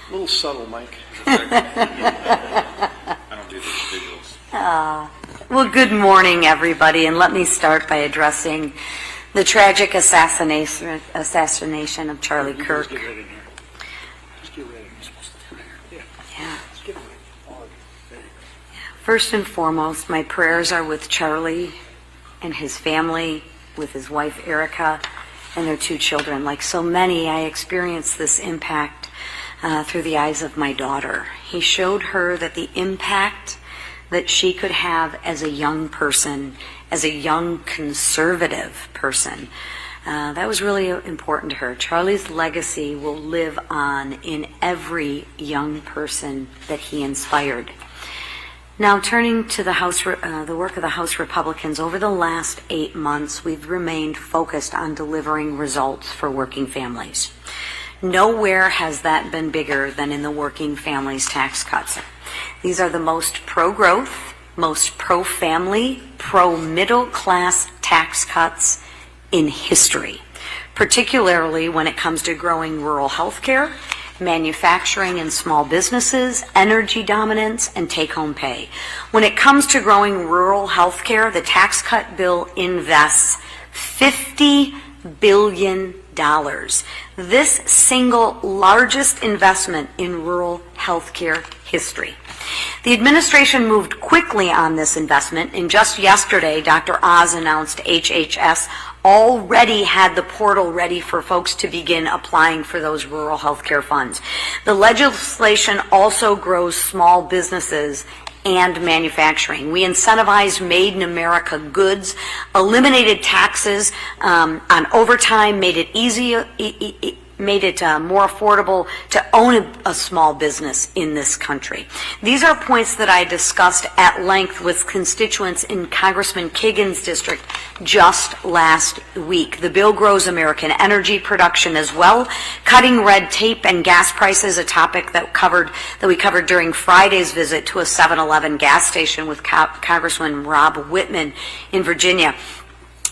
A little subtle, Mike. I don't do these visuals. Well, good morning, everybody, and let me start by addressing the tragic assassination of Charlie Kirk. Just get right in here. Just get right in. You're supposed to do it. Yeah. Just get right in. There you go. First and foremost, my prayers are with Charlie and his family, with his wife Erica, and their 2 children. Like so many, I experienced this impact through the eyes of my daughter. He showed her that the impact that she could have as a young person, as a young conservative person, that was really important to her. Charlie's legacy will live on in every young person that he inspired. Now, turning to the work of the House Republicans, over the last 8 months, we've remained focused on delivering results for working families. Nowhere has that been bigger than in the working families tax cuts. These are the most pro-growth, most pro-family, pro-middle class tax cuts in history, particularly when it comes to growing rural health care, manufacturing and small businesses, energy dominance, and take-home pay. When it comes to growing rural health care, the tax cut bill invests $50 billion. This single largest investment in rural health care history. The administration moved quickly on this investment, and just yesterday, Dr. Oz announced HHS already had the portal ready for folks to begin applying for those rural health care funds. The legislation also grows small businesses and manufacturing. We incentivized Made in America goods, eliminated taxes on overtime, made it more affordable to own a small business in this country. These are points that I discussed at length with constituents in Congressman Kagan's district just last week. The bill grows American energy production as well, cutting red tape and gas prices, a topic that we covered during Friday's visit to a 7-Eleven gas station with Congressman Rob Whitman in Virginia.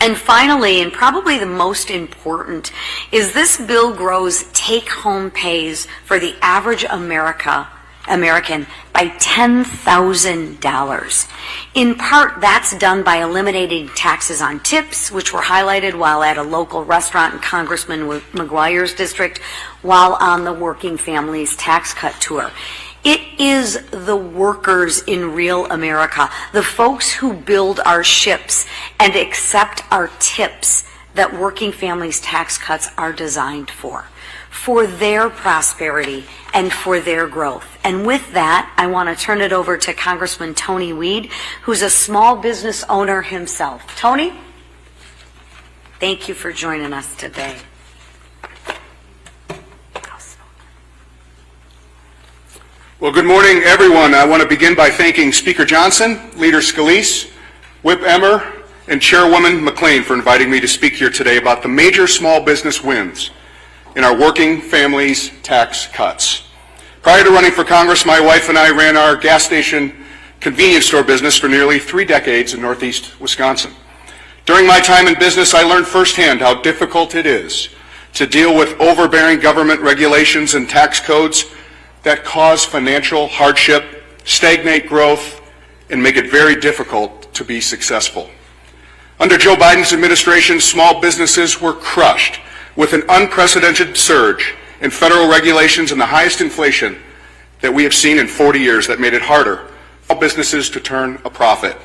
And finally, and probably the most important, is this bill grows take-home pays for the average American by $10,000. In part, that's done by eliminating taxes on tips, which were highlighted while at a local restaurant in Congressman McGuire's district, while on the Working Families Tax Cut Tour. It is the workers in real America, the folks who build our ships and accept our tips, that Working Families tax cuts are designed for their prosperity and for their growth. And with that, I want to turn it over to Congressman Tony Weed, who's a small business owner himself. Tony, thank you for joining us today. Well, good morning, everyone. I want to begin by thanking Speaker Johnson, Leader Scalise, Whip Emmer, and Chairwoman McLean for inviting me to speak here today about the major small business wins in our working families tax cuts. Prior to running for Congress, my wife and I ran our gas station convenience store business for nearly 3 decades in Northeast Wisconsin. During my time in business, I learned firsthand how difficult it is to deal with overbearing government regulations and tax codes that cause financial hardship, stagnate growth, and make it very difficult to be successful. Under Joe Biden's administration, small businesses were crushed with an unprecedented surge in federal regulations and the highest inflation that we have seen in 40 years that made it harder for businesses to turn a profit.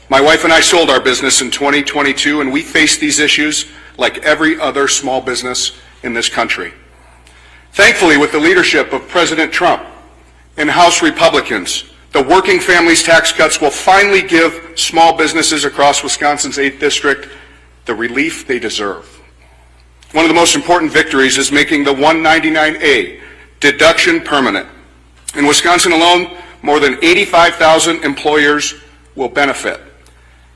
My wife and I sold our business in 2022, and we faced these issues like every other small business in this country. Thankfully, with the leadership of President Trump and House Republicans, the Working Families tax cuts will finally give small businesses across Wisconsin's 8th District the relief they deserve. One of the most important victories is making the 199A deduction permanent. In Wisconsin alone, more than 85,000 employers will benefit.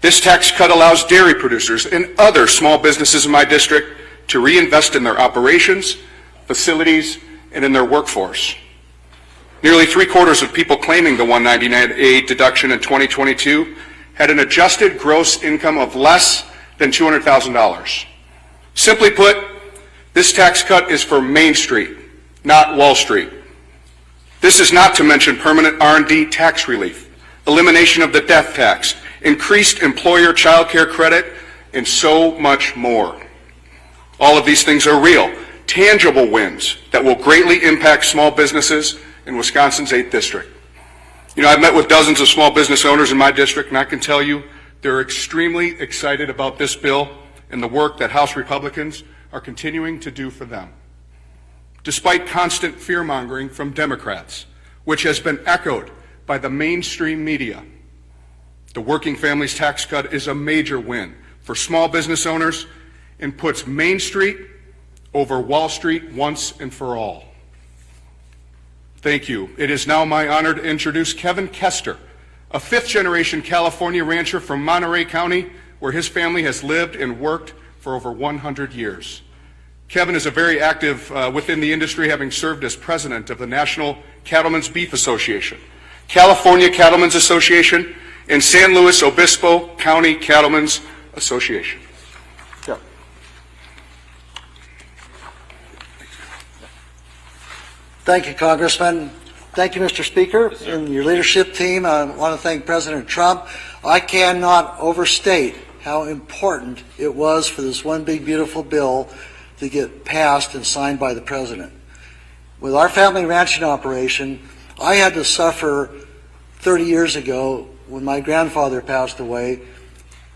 This tax cut allows dairy producers and other small businesses in my district to reinvest in their operations, facilities, and in their workforce. Nearly 3/4 of people claiming the 199A deduction in 2022 had an adjusted gross income of less than $200,000. Simply put, this tax cut is for Main Street, not Wall Street. This is not to mention permanent R&D tax relief, elimination of the death tax, increased employer child care credit, and so much more. All of these things are real, tangible wins that will greatly impact small businesses in Wisconsin's 8th District. You know, I've met with dozens of small business owners in my district, and I can tell you they're extremely excited about this bill and the work that House Republicans are continuing to do for them. Despite constant fear-mongering from Democrats, which has been echoed by the mainstream media, the Working Families Tax Cut is a major win for small business owners and puts Main Street over Wall Street once and for all. Thank you. It is now my honor to introduce Kevin Kester, a fifth-generation California rancher from Monterey County, where his family has lived and worked for over 100 years. Kevin is a very active within the industry, having served as president of the National Cattlemen's Beef Association, California Cattlemen's Association, and San Luis Obispo County Cattlemen's Association. Yeah. Thank you, Congressman. Thank you, Mr. Speaker, and your leadership team. I want to thank President Trump. I cannot overstate how important it was for this one big, beautiful bill to get passed and signed by the President. With our family ranching operation, I had to suffer 30 years ago when my grandfather passed away.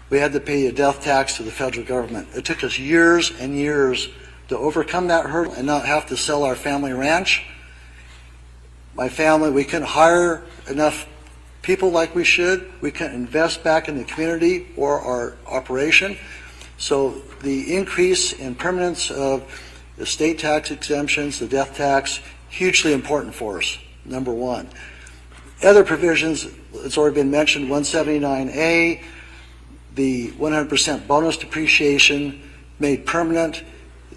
We had to pay a death tax to the federal government. It took us years and years to overcome that hurdle and not have to sell our family ranch. My family, we couldn't hire enough people like we should. We couldn't invest back in the community or our operation. So the increase in permanence of the state tax exemptions, the death tax, hugely important for us, number one. Other provisions, it's already been mentioned, 179A, the 100% bonus depreciation made permanent.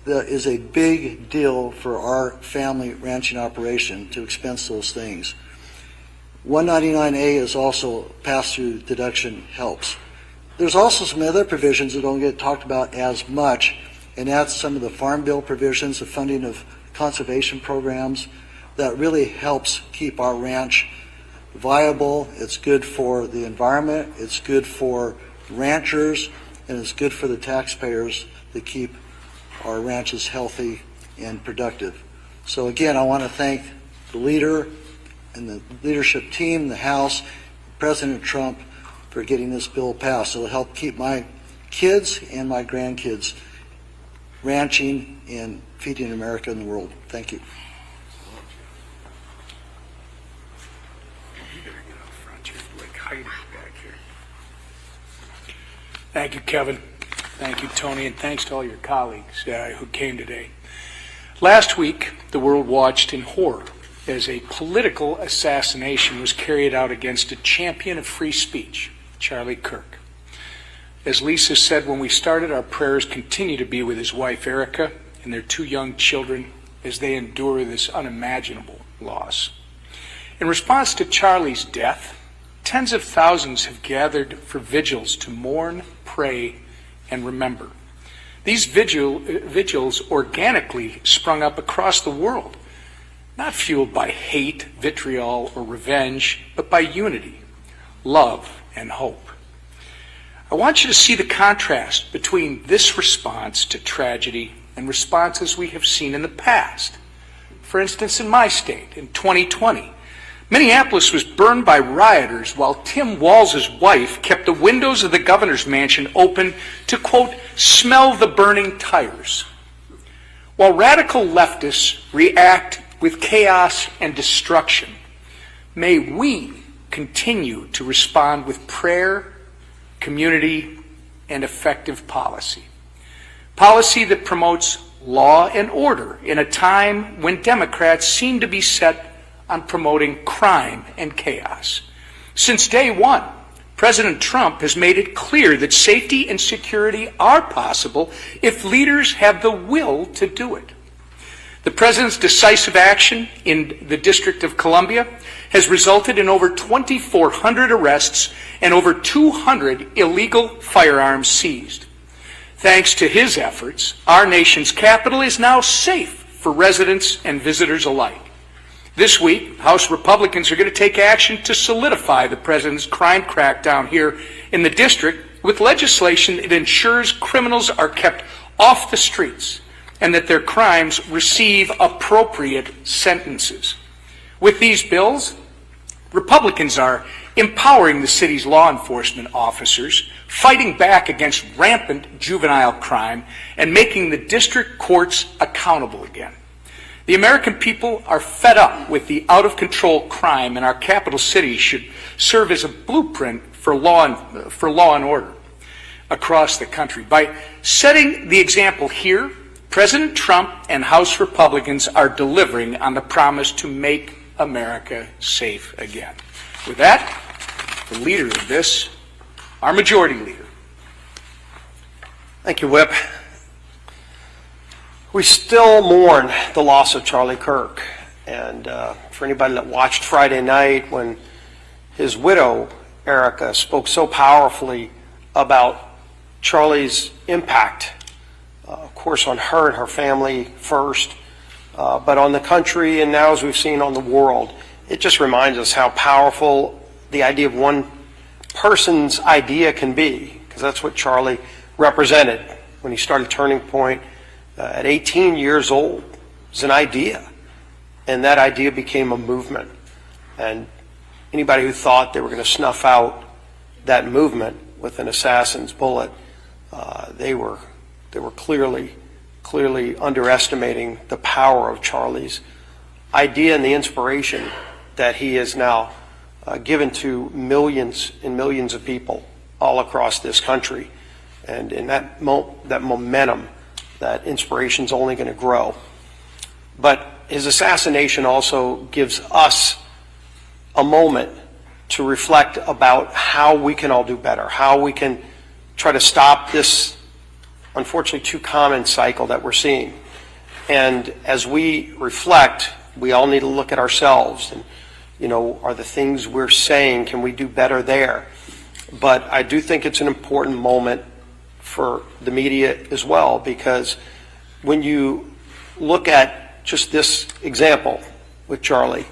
That is a big deal for our family ranching operation to expense those things. 199A is also pass-through deduction helps. There's also some other provisions that don't get talked about as much, and that's some of the Farm Bill provisions, the funding of conservation programs, that really helps keep our ranch viable. It's good for the environment, it's good for ranchers, and it's good for the taxpayers to keep our ranches healthy and productive. So again, I want to thank the leader and the leadership team, the House, President Trump, for getting this bill passed. It'll help keep my kids and my grandkids ranching and feeding America and the world. Thank you. Thank you, Kevin. Thank you, Tony, and thanks to all your colleagues who came today. Last week, the world watched in horror as a political assassination was carried out against a champion of free speech, Charlie Kirk. As Lisa said when we started, our prayers continue to be with his wife, Erica, and their two young children as they endure this unimaginable loss. In response to Charlie's death, tens of thousands have gathered for vigils to mourn, pray, and remember. These vigils organically sprung up across the world, not fueled by hate, vitriol, or revenge, but by unity, love, and hope. I want you to see the contrast between this response to tragedy and responses we have seen in the past. For instance, in my state, in 2020, Minneapolis was burned by rioters while Tim Walz's wife kept the windows of the governor's mansion open to, quote, smell the burning tires. While radical leftists react with chaos and destruction, may we continue to respond with prayer, community, and effective policy. Policy that promotes law and order in a time when Democrats seem to be set on promoting crime and chaos. Since day one, President Trump has made it clear that safety and security are possible if leaders have the will to do it. The president's decisive action in the District of Columbia has resulted in over 2,400 arrests and over 200 illegal firearms seized. Thanks to his efforts, our nation's capital is now safe for residents and visitors alike. This week, House Republicans are going to take action to solidify the president's crime crackdown here in the district with legislation that ensures criminals are kept off the streets and that their crimes receive appropriate sentences. With these bills, Republicans are empowering the city's law enforcement officers, fighting back against rampant juvenile crime, and making the district courts accountable again. The American people are fed up with the out-of-control crime, and our capital city should serve as a blueprint for law and order across the country. By setting the example here, President Trump and House Republicans are delivering on the promise to make America safe again. With that, the leader of this, our majority leader. Thank you, Whip. We still mourn the loss of Charlie Kirk. And for anybody that watched Friday night when his widow, Erica, spoke so powerfully about Charlie's impact, of course, on her and her family first, but on the country, and now, as we've seen, on the world. It just reminds us how powerful the idea of one person's idea can be, because that's what Charlie represented when he started Turning Point at 18 years old. It was an idea, and that idea became a movement. And anybody who thought they were going to snuff out that movement with an assassin's bullet, they were clearly underestimating the power of Charlie's idea and the inspiration that he has now given to millions and millions of people all across this country. And in that momentum, that inspiration is only going to grow. But his assassination also gives us a moment to reflect about how we can all do better, how we can try to stop this, unfortunately, too common cycle that we're seeing. And as we reflect, we all need to look at ourselves and, are the things we're saying, can we do better there? But I do think it's an important moment for the media as well, because when you look at just this example with Charlie,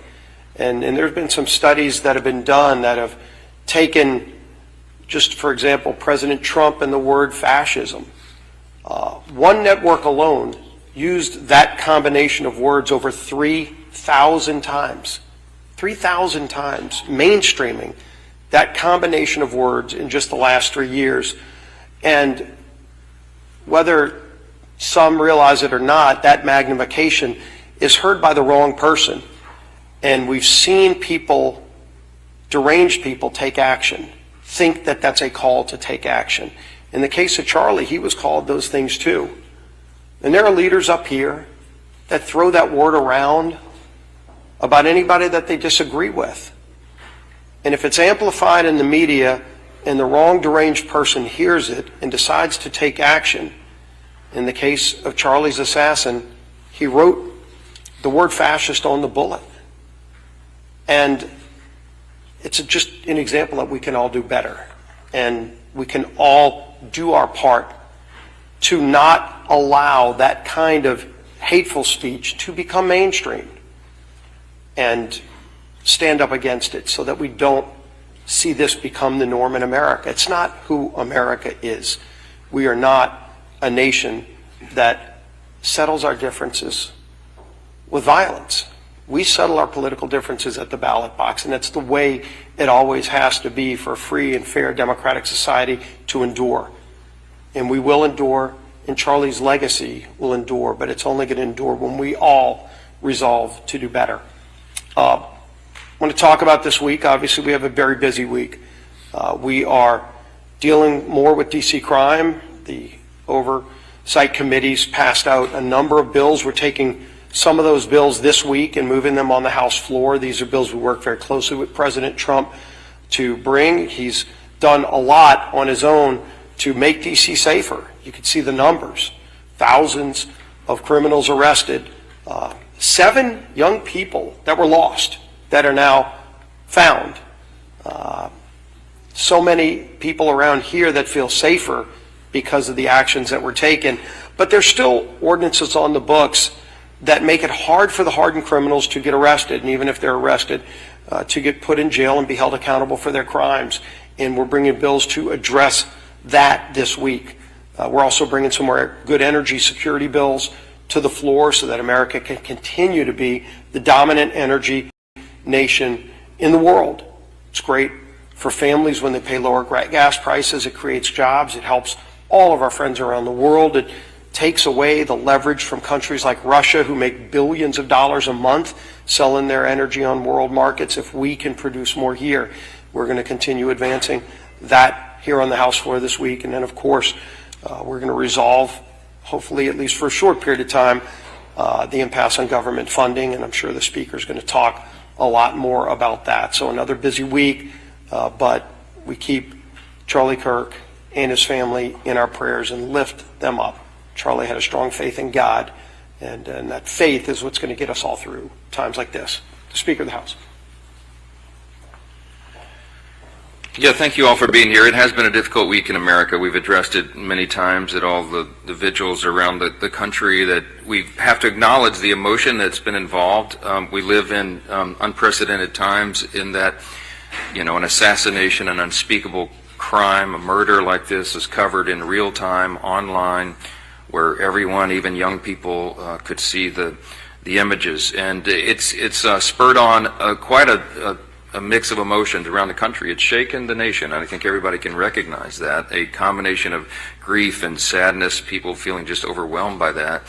and there's been some studies that have been done that have taken, just for example, President Trump and the word fascism. One network alone used that combination of words over 3,000 times. 3,000 times, mainstreaming that combination of words in just the last 3 years. And whether some realize it or not, that magnification is heard by the wrong person. And we've seen people, deranged people, take action, think that that's a call to take action. In the case of Charlie, he was called those things too. And there are leaders up here that throw that word around about anybody that they disagree with. And if it's amplified in the media and the wrong deranged person hears it and decides to take action, in the case of Charlie's assassin, he wrote the word fascist on the bullet. And it's just an example that we can all do better. And we can all do our part to not allow that kind of hateful speech to become mainstream, and stand up against it so that we don't see this become the norm in America. It's not who America is. We are not a nation that settles our differences with violence. We settle our political differences at the ballot box, and that's the way it always has to be for a free and fair democratic society to endure. And we will endure, and Charlie's legacy will endure, but it's only going to endure when we all resolve to do better. I want to talk about this week. Obviously, we have a very busy week. We are dealing more with DC crime. The oversight committees passed out a number of bills. We're taking some of those bills this week and moving them on the House floor. These are bills we work very closely with President Trump to bring. He's done a lot on his own to make DC safer. You can see the numbers. Thousands of criminals arrested. 7 young people that were lost that are now found. So many people around here that feel safer because of the actions that were taken. But there's still ordinances on the books that make it hard for the hardened criminals to get arrested, and even if they're arrested, to get put in jail and be held accountable for their crimes. And we're bringing bills to address that this week. We're also bringing some more good energy security bills to the floor so that America can continue to be the dominant energy nation in the world. It's great for families when they pay lower gas prices. It creates jobs. It helps all of our friends around the world. It takes away the leverage from countries like Russia, who make billions of dollars a month selling their energy on world markets. If we can produce more here, we're going to continue advancing that here on the House floor this week. And then, of course, we're going to resolve, hopefully at least for a short period of time, the impasse on government funding, and I'm sure the Speaker is going to talk a lot more about that. So another busy week, but we keep Charlie Kirk and his family in our prayers and lift them up. Charlie had a strong faith in God, and that faith is what's going to get us all through times like this. The Speaker of the House. Yeah, thank you all for being here. It has been a difficult week in America. We've addressed it many times at all the vigils around the country, that we have to acknowledge the emotion that's been involved. We live in unprecedented times in that, an assassination, an unspeakable crime, a murder like this is covered in real time online, where everyone, even young people, could see the images. And it's spurred on quite a mix of emotions around the country. It's shaken the nation, and I think everybody can recognize that. A combination of grief and sadness, people feeling just overwhelmed by that,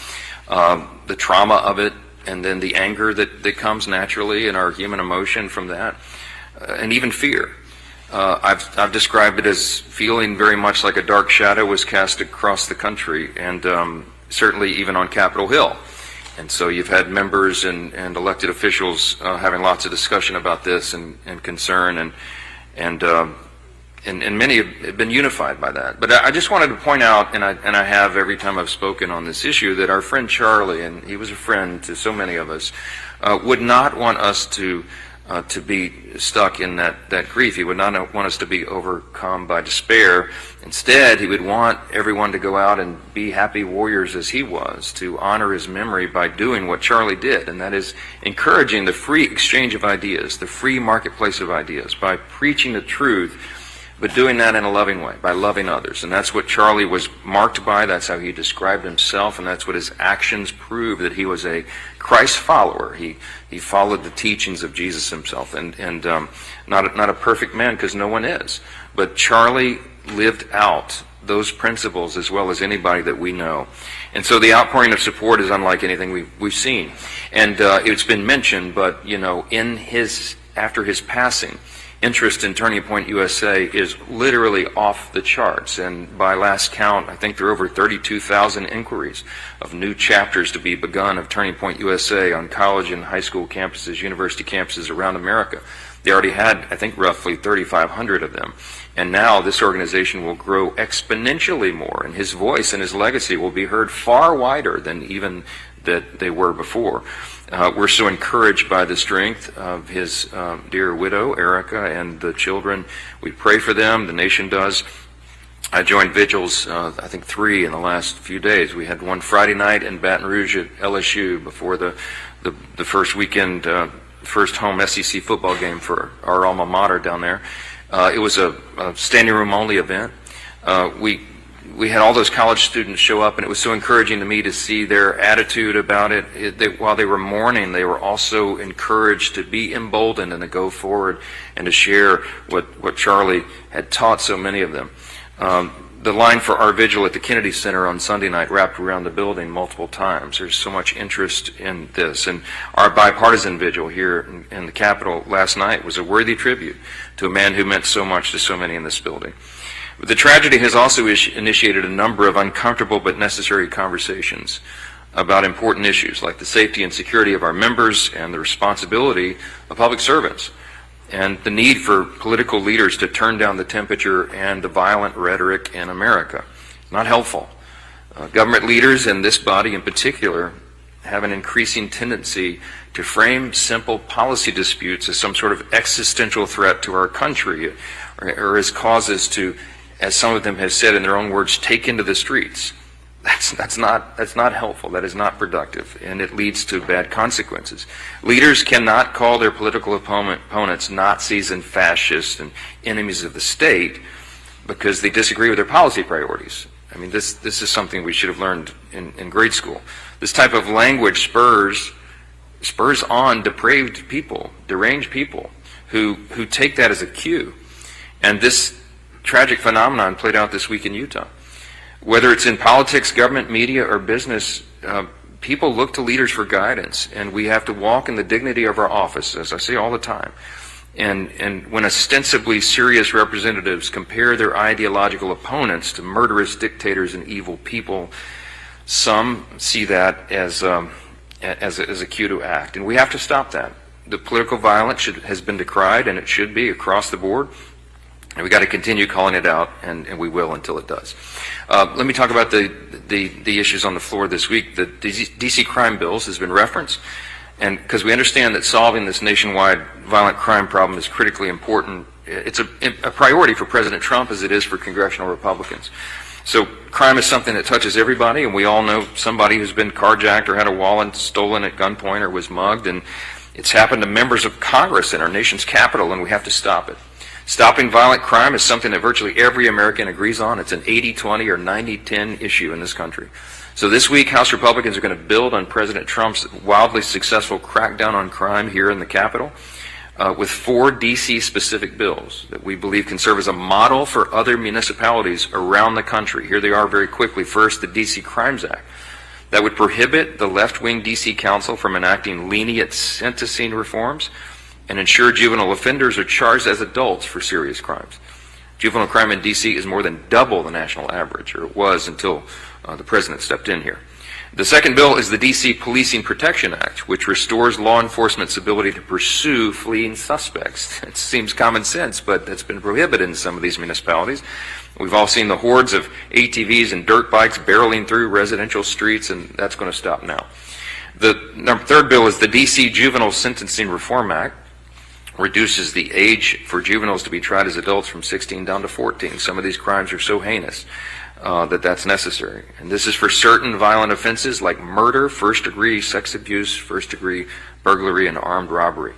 the trauma of it, and then the anger that comes naturally in our human emotion from that, and even fear. I've described it as feeling very much like a dark shadow was cast across the country, and certainly even on Capitol Hill. And so you've had members and elected officials having lots of discussion about this and concern, and many have been unified by that. But I just wanted to point out, and I have every time I've spoken on this issue, that our friend Charlie, and he was a friend to so many of us, would not want us to be stuck in that grief. He would not want us to be overcome by despair. Instead, he would want everyone to go out and be happy warriors as he was, to honor his memory by doing what Charlie did, and that is encouraging the free exchange of ideas, the free marketplace of ideas, by preaching the truth, but doing that in a loving way, by loving others. And that's what Charlie was marked by. That's how he described himself, and that's what his actions prove, that he was a Christ follower. He followed the teachings of Jesus himself, and not a perfect man, because no one is. But Charlie lived out those principles as well as anybody that we know. And so the outpouring of support is unlike anything we've seen. And it's been mentioned, but after his passing, interest in Turning Point USA is literally off the charts. And by last count, I think there are over 32,000 inquiries of new chapters to be begun of Turning Point USA on college and high school campuses, university campuses around America. They already had, I think, roughly 3,500 of them. And now this organization will grow exponentially more, and his voice and his legacy will be heard far wider than even that they were before. We're so encouraged by the strength of his dear widow, Erica, and the children. We pray for them. The nation does. I joined vigils, I think 3 in the last few days. We had one Friday night in Baton Rouge at LSU before the first weekend, first home SEC football game for our alma mater down there. It was a standing room only event. We had all those college students show up, and it was so encouraging to me to see their attitude about it. While they were mourning, they were also encouraged to be emboldened and to go forward and to share what Charlie had taught so many of them. The line for our vigil at the Kennedy Center on Sunday night wrapped around the building multiple times. There's so much interest in this. And our bipartisan vigil here in the Capitol last night was a worthy tribute to a man who meant so much to so many in this building. But the tragedy has also initiated a number of uncomfortable but necessary conversations about important issues like the safety and security of our members and the responsibility of public servants, and the need for political leaders to turn down the temperature and the violent rhetoric in America. Not helpful. Government leaders, and this body in particular, have an increasing tendency to frame simple policy disputes as some sort of existential threat to our country, or as causes to, as some of them have said in their own words, take into the streets. That's not helpful. That is not productive, and it leads to bad consequences. Leaders cannot call their political opponents Nazis and fascists and enemies of the state because they disagree with their policy priorities. I mean, this is something we should have learned in grade school. This type of language spurs on depraved people, deranged people who take that as a cue. And this tragic phenomenon played out this week in Utah. Whether it's in politics, government, media, or business, people look to leaders for guidance, and we have to walk in the dignity of our office, as I say all the time. And when ostensibly serious representatives compare their ideological opponents to murderous dictators and evil people, some see that as a cue to act, and we have to stop that. The political violence has been decried, and it should be across the board. And we got to continue calling it out, and we will until it does. Let me talk about the issues on the floor this week. The D.C. crime bills has been referenced, and because we understand that solving this nationwide violent crime problem is critically important. It's a priority for President Trump as it is for congressional Republicans. So crime is something that touches everybody, and we all know somebody who's been carjacked or had a wallet stolen at gunpoint or was mugged, and it's happened to members of Congress in our nation's capital, and we have to stop it. Stopping violent crime is something that virtually every American agrees on. It's an 80-20 or 90-10 issue in this country. So this week, House Republicans are going to build on President Trump's wildly successful crackdown on crime here in the Capitol with 4 D.C.-specific bills that we believe can serve as a model for other municipalities around the country. Here they are very quickly. First, the D.C. Crimes Act. That would prohibit the left-wing D.C. Council from enacting lenient sentencing reforms and ensure juvenile offenders are charged as adults for serious crimes. Juvenile crime in D.C. is more than double the national average, or it was until the president stepped in here. The second bill is the D.C. Policing Protection Act, which restores law enforcement's ability to pursue fleeing suspects. It seems common sense, but it's been prohibited in some of these municipalities. We've all seen the hordes of ATVs and dirt bikes barreling through residential streets, and that's going to stop now. The third bill is the D.C. Juvenile Sentencing Reform Act. Reduces the age for juveniles to be tried as adults from 16 down to 14. Some of these crimes are so heinous that's necessary. And this is for certain violent offenses like murder, first-degree sex abuse, first-degree burglary, and armed robbery.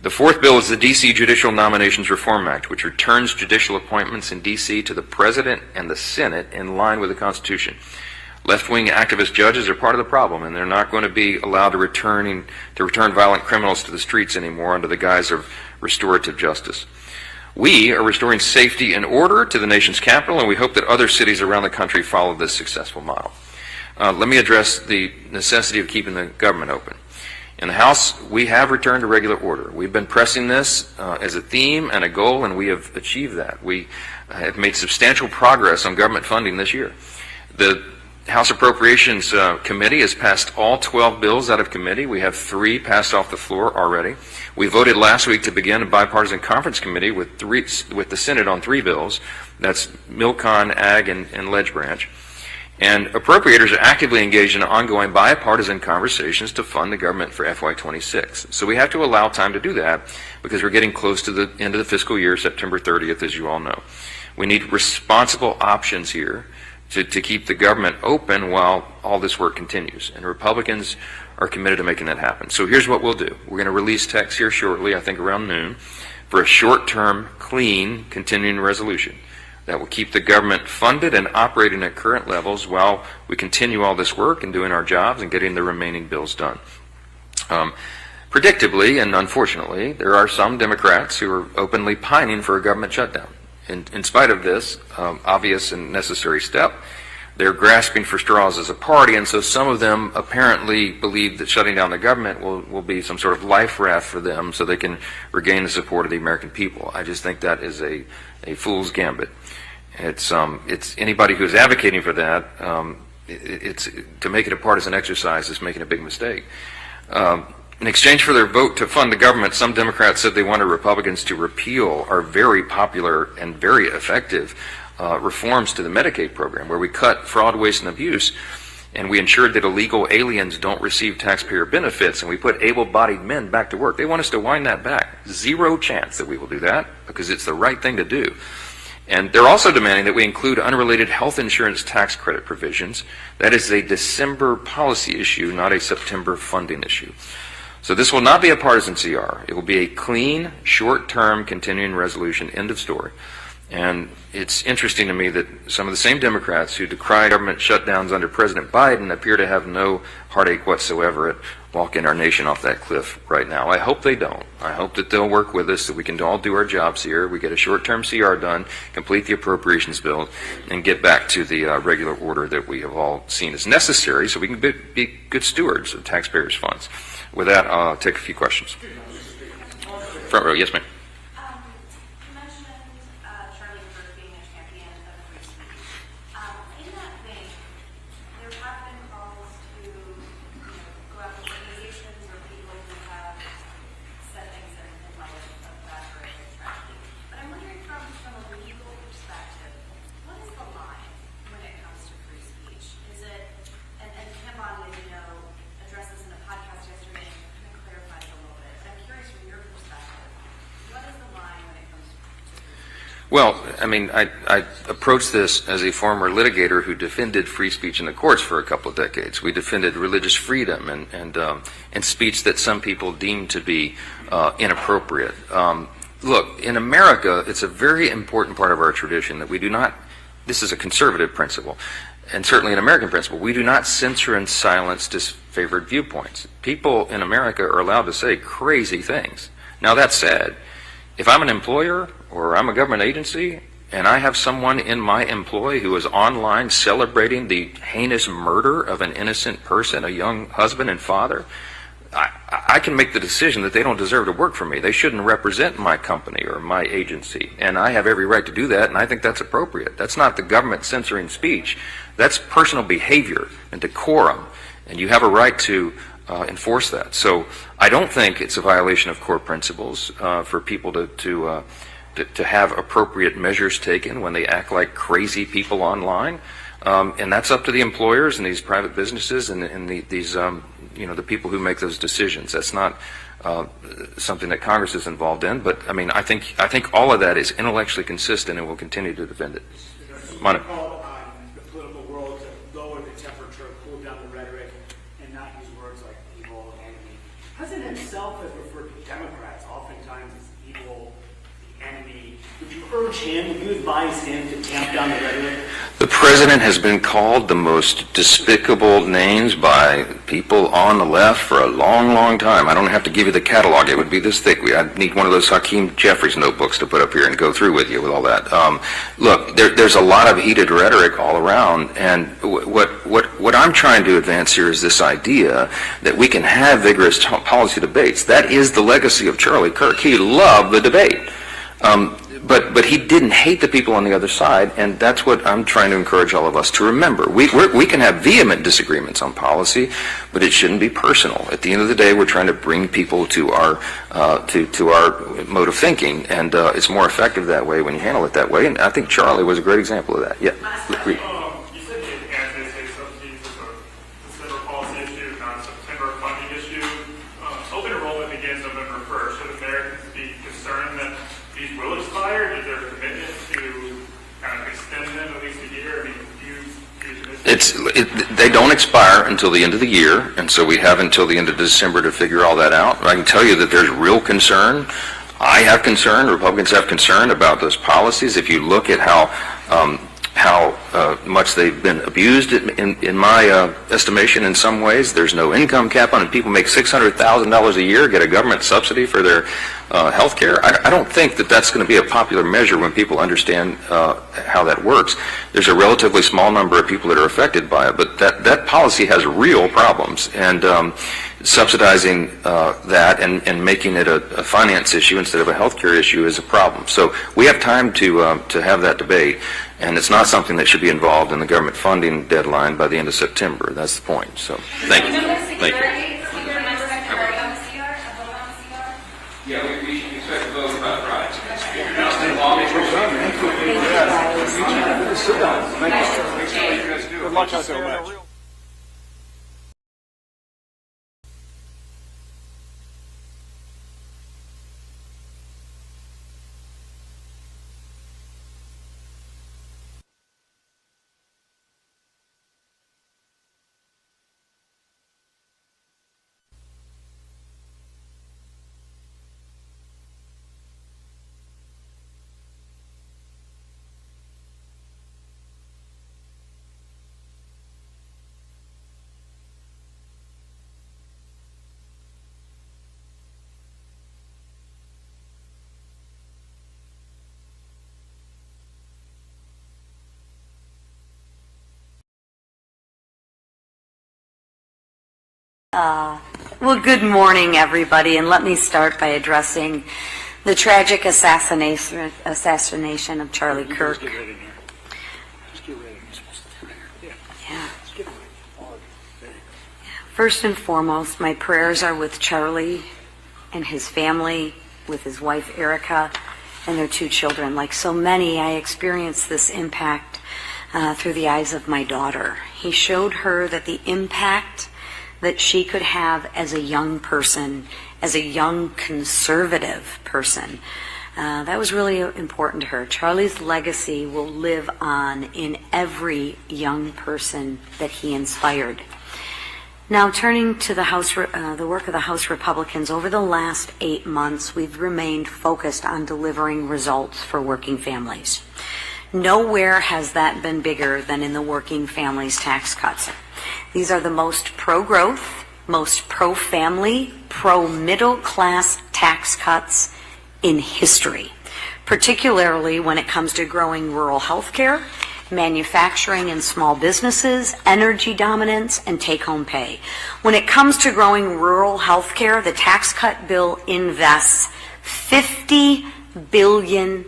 The fourth bill is the D.C. Judicial Nominations Reform Act, which returns judicial appointments in D.C. to the President and the Senate in line with the Constitution. Left-wing activist judges are part of the problem, and they're not going to be allowed to return violent criminals to the streets anymore under the guise of restorative justice. We are restoring safety and order to the nation's capital, and we hope that other cities around the country follow this successful model. Let me address the necessity of keeping the government open. In the House, we have returned to regular order. We've been pressing this as a theme and a goal, and we have achieved that. We have made substantial progress on government funding this year. The House Appropriations Committee has passed all 12 bills out of committee. We have 3 passed off the floor already. We voted last week to begin a bipartisan conference committee with the Senate on 3 bills. That's Milcon, Ag, and Ledge Branch. And appropriators are actively engaged in ongoing bipartisan conversations to fund the government for FY26. So we have to allow time to do that because we're getting close to the end of the fiscal year, September 30th, as you all know. We need responsible options here to keep the government open while all this work continues. And Republicans are committed to making that happen. So here's what we'll do. We're going to release text here shortly, I think around noon, for a short-term, clean, continuing resolution that will keep the government funded and operating at current levels while we continue all this work and doing our jobs and getting the remaining bills done. Predictably and unfortunately, there are some Democrats who are openly pining for a government shutdown. In spite of this obvious and necessary step, they're grasping for straws as a party, and so some of them apparently believe that shutting down the government will be some sort of life raft for them so they can regain the support of the American people. I just think that is a fool's gambit. It's anybody who's advocating for that, it's to make it a partisan exercise is making a big mistake. In exchange for their vote to fund the government, some Democrats said they wanted Republicans to repeal our very popular and very effective reforms to the Medicaid program, where we cut fraud, waste, and abuse, and we ensured that illegal aliens don't receive taxpayer benefits, and we put able-bodied men back to work. They want us to wind that back. Zero chance that we will do that, because it's the right thing to do. And they're also demanding that we include unrelated health insurance tax credit provisions. That is a December policy issue, not a September funding issue. So this will not be a partisan CR. It will be a clean, short-term continuing resolution, end of story. And it's interesting to me that some of the same Democrats who decry government shutdowns under President Biden appear to have no heartache whatsoever at walking our nation off that cliff right now. I hope they don't. I hope that they'll work with us so we can all do our jobs here. We get a short-term CR done, complete the appropriations bill, and get back to the regular order that we have all seen as necessary so we can be good stewards of taxpayers' funds. With that, I'll take a few questions. Front row, yes, ma'am. You mentioned Charlie Kirk being a champion of free speech. In that vein, there have been calls to go after organizations or people who have said things in light of that horrific tragedy. But I'm wondering from a legal perspective, what is the line when it comes to free speech? Is it, and Kim Bonnie, as you know, addressed this in a podcast yesterday and kind of clarified it a little bit. But I'm curious from your perspective, what is the line when it comes to free speech? Well, I mean, I approached this as a former litigator who defended free speech in the courts for a couple of decades. We defended religious freedom and speech that some people deemed to be inappropriate. Look, in America, it's a very important part of our tradition that we do not, this is a conservative principle, and certainly an American principle, we do not censor and silence disfavored viewpoints. People in America are allowed to say crazy things. Now, that said, if I'm an employer or I'm a government agency and I have someone in my employ who is online celebrating the heinous murder of an innocent person, a young husband and father, I can make the decision that they don't deserve to work for me. They shouldn't represent my company or my agency. And I have every right to do that, and I think that's appropriate. That's not the government censoring speech. That's personal behavior and decorum. And you have a right to enforce that. So I don't think it's a violation of core principles for people to have appropriate measures taken when they act like crazy people online. And that's up to the employers and these private businesses and these the people who make those decisions. That's not something that Congress is involved in. But I mean, I think all of that is intellectually consistent, and we'll continue to defend it. Manu. Called on the political world to lower the temperature, cool down the rhetoric, and not use words like evil and enemy. President himself has referred to Democrats oftentimes as evil, the enemy. Would you urge him, would you advise him to tamp down the rhetoric? The president has been called the most despicable names by people on the left for a long, long time. I don't have to give you the catalog. It would be this thick. I'd need one of those Hakeem Jeffries notebooks to put up here and go through with you with all that. Look, there's a lot of heated rhetoric all around, and what I'm trying to advance here is this idea that we can have vigorous policy debates. That is the legacy of Charlie Kirk. He loved the debate. But he didn't hate the people on the other side, and that's what I'm trying to encourage all of us to remember. We can have vehement disagreements on policy, but it shouldn't be personal. At the end of the day, we're trying to bring people to our mode of thinking, and it's more effective that way when you handle it that way. And I think Charlie was a great example of that. Yeah. Reed. You said the anti-state subsidies is a December policy issue, not a September funding issue. Open enrollment begins November 1st. Should Americans be concerned that these will expire? Is there a commitment to kind of extend them at least a year? I mean, They don't expire until the end of the year, and so we have until the end of December to figure all that out. I can tell you that there's real concern. I have concern. Republicans have concern about those policies. If you look at how much they've been abused, in my estimation, in some ways, there's no income cap on it. People make $600,000 a year, get a government subsidy for their health care. I don't think that that's going to be a popular measure when people understand how that works. There's a relatively small number of people that are affected by it, but that policy has real problems, and subsidizing that and making it a finance issue instead of a health care issue is a problem. So we have time to have that debate, and it's not something that should be involved in the government funding deadline by the end of September. That's the point. So thank you. Thank you. Yeah, we should expect to vote about rights. Good luck out there. Well, good morning, everybody, and let me start by addressing the tragic assassination of Charlie Kirk. Get right in here. Just get right in. You're supposed to get right here. Yeah. Just get right in. There you go. First and foremost, my prayers are with Charlie and his family, with his wife Erica, and their two children. Like so many, I experienced this impact through the eyes of my daughter. He showed her that the impact that she could have as a young person, as a young conservative person, that was really important to her. Charlie's legacy will live on in every young person that he inspired. Now, turning to the work of the House Republicans, over the last 8 months, we've remained focused on delivering results for working families. Nowhere has that been bigger than in the working families tax cuts. These are the most pro-growth, most pro-family, pro-middle-class tax cuts in history, particularly when it comes to growing rural health care, manufacturing and small businesses, energy dominance, and take-home pay. When it comes to growing rural health care, the tax cut bill invests $50 billion.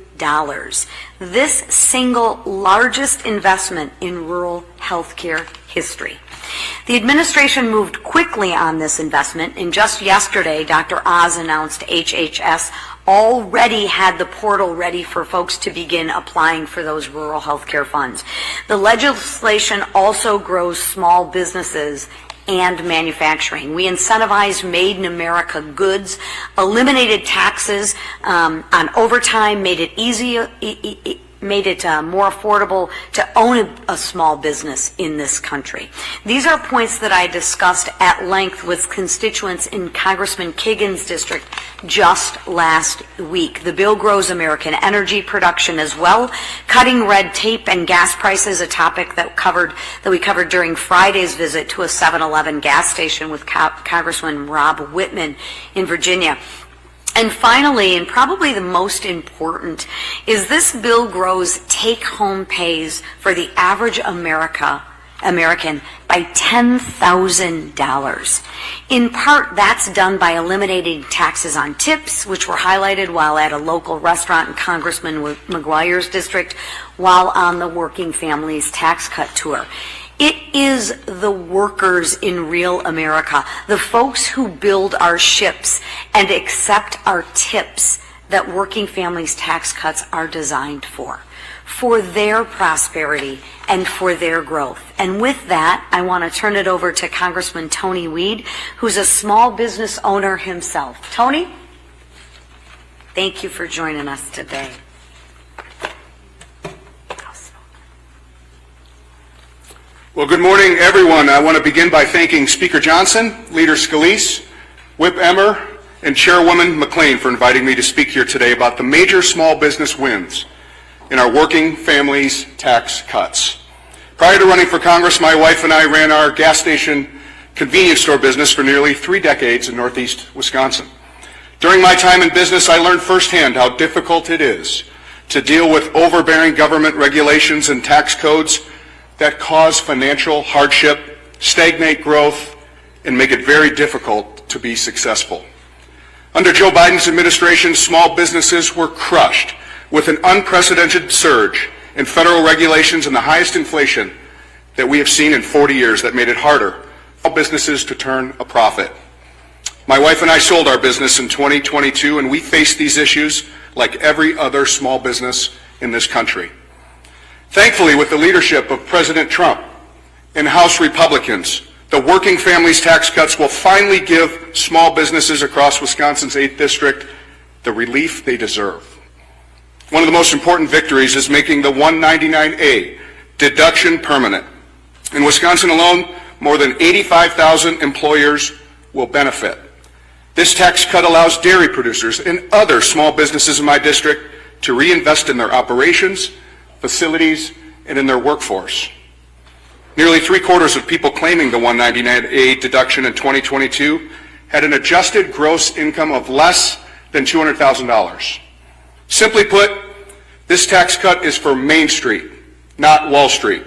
This single largest investment in rural health care history. The administration moved quickly on this investment, and just yesterday, Dr. Oz announced HHS already had the portal ready for folks to begin applying for those rural health care funds. The legislation also grows small businesses and manufacturing. We incentivized Made in America goods, eliminated taxes on overtime, made it more affordable to own a small business in this country. These are points that I discussed at length with constituents in Congressman Kagan's district just last week. The bill grows American energy production as well, cutting red tape and gas prices, a topic that we covered during Friday's visit to a 7-Eleven gas station with Congressman Rob Whitman in Virginia. And finally, and probably the most important, is this bill grows take-home pays for the average American by $10,000. In part, that's done by eliminating taxes on tips, which were highlighted while at a local restaurant in Congressman McGuire's district while on the Working Families Tax Cut Tour. It is the workers in real America, the folks who build our ships and accept our tips, that Working Families tax cuts are designed for their prosperity and for their growth. And with that, I want to turn it over to Congressman Tony Weed, who's a small business owner himself. Tony, thank you for joining us today. Well, good morning, everyone. I want to begin by thanking Speaker Johnson, Leader Scalise, Whip Emmer, and Chairwoman McLean for inviting me to speak here today about the major small business wins in our working families tax cuts. Prior to running for Congress, my wife and I ran our gas station convenience store business for nearly 3 decades in Northeast Wisconsin. During my time in business, I learned firsthand how difficult it is to deal with overbearing government regulations and tax codes that cause financial hardship, stagnate growth, and make it very difficult to be successful. Under Joe Biden's administration, small businesses were crushed with an unprecedented surge in federal regulations and the highest inflation that we have seen in 40 years that made it harder for businesses to turn a profit. My wife and I sold our business in 2022, and we faced these issues like every other small business in this country. Thankfully, with the leadership of President Trump and House Republicans, the Working Families tax cuts will finally give small businesses across Wisconsin's 8th District the relief they deserve. One of the most important victories is making the 199A deduction permanent. In Wisconsin alone, more than 85,000 employers will benefit. This tax cut allows dairy producers and other small businesses in my district to reinvest in their operations, facilities, and in their workforce. Nearly 3/4 of people claiming the 199A deduction in 2022 had an adjusted gross income of less than $200,000. Simply put, this tax cut is for Main Street, not Wall Street.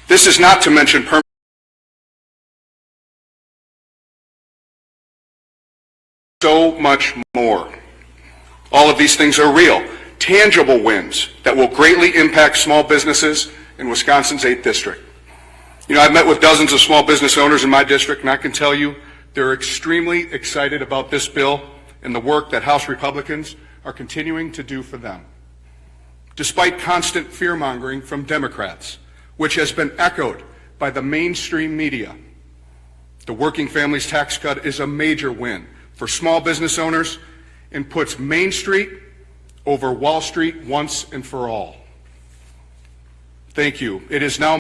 This is not to mention so much more. All of these things are real, tangible wins that will greatly impact small businesses in Wisconsin's 8th District. You know, I've met with dozens of small business owners in my district, and I can tell you they're extremely excited about this bill and the work that House Republicans are continuing to do for them. Despite constant fear-mongering from Democrats, which has been echoed by the mainstream media, the Working Families Tax Cut is a major win for small business owners and puts Main Street over Wall Street once and for all. Thank you. It is now